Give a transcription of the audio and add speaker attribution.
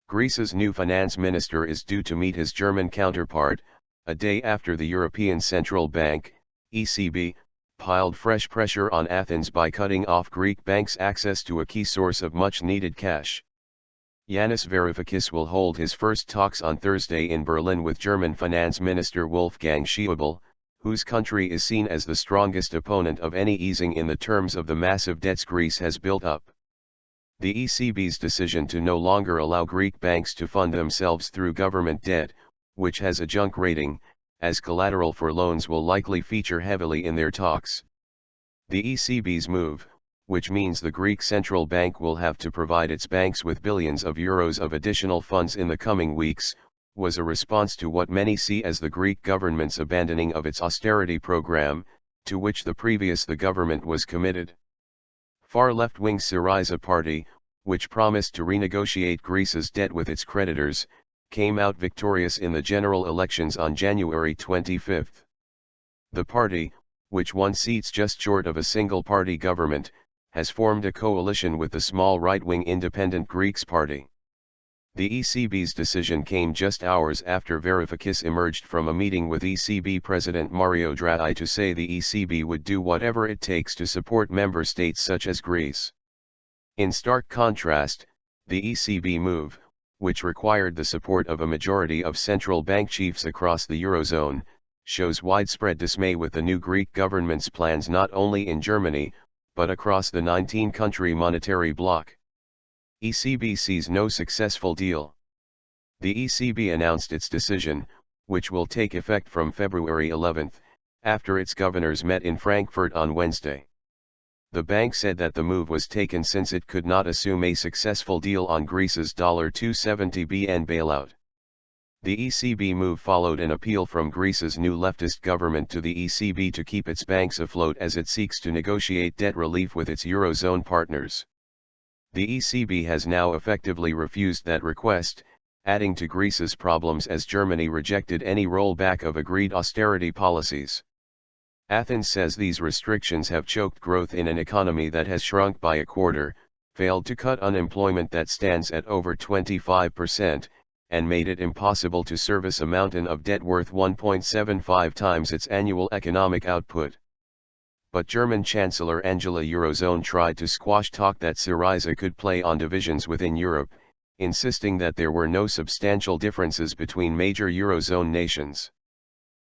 Speaker 1: Greece's new finance minister is due to meet his German counterpart, a day after the European Central Bank, ECB, piled fresh pressure on Athens by cutting off Greek banks' access to a key source of much-needed cash. Yanis Varoufakis will hold his first talks on Thursday in Berlin with German Finance Minister Wolfgang Schaeuble, whose country is seen as the strongest opponent of any easing in the terms of the massive debts Greece has built up. The ECB's decision to no longer allow Greek banks to fund themselves through government debt, which has a junk rating, as collateral for loans will likely feature heavily in their talks. The ECB's move, which means the Greek central bank will have to provide its banks with billions of euros of additional funds in the coming weeks, was a response to what many see as the Greek government's abandoning of its austerity program, to which the government was committed. Far left-wing Syriza party, which promised to renegotiate Greece's debt with its creditors, came out victorious in the general elections on January 25. The party, which won seats just short of a single-party government, has formed a coalition with the small right-wing Independent Greeks Party. The ECB's decision came just hours after Varoufakis emerged from a meeting with ECB President Mario Draghi to say the ECB would do whatever it takes to support member states such as Greece. In stark contrast, the ECB move, which required the support of a majority of central bank chiefs across the Eurozone, shows widespread dismay with the new Greek government's plans not only in Germany, but across the 19-country monetary bloc. ECB sees no successful deal. The ECB announced its decision, which will take effect from February 11, after its governors met in Frankfurt on Wednesday. The bank said that the move was taken since it could not assume a successful deal on Greece's $270 billion bailout. The ECB move followed an appeal from Greece's new leftist government to the ECB to keep its banks afloat as it seeks to negotiate debt relief with its Eurozone partners. The ECB has now effectively refused that request, adding to Greece's problems as Germany rejected any rollback of agreed austerity policies. Athens says these restrictions have choked growth in an economy that has shrunk by a quarter, failed to cut unemployment that stands at over 25%, and made it impossible to service a mountain of debt worth 1.75 times its annual economic output. But German Chancellor Angela Eurozone tried to squash talk that Syriza could play on divisions within Europe, insisting that there were no substantial differences between major Eurozone nations.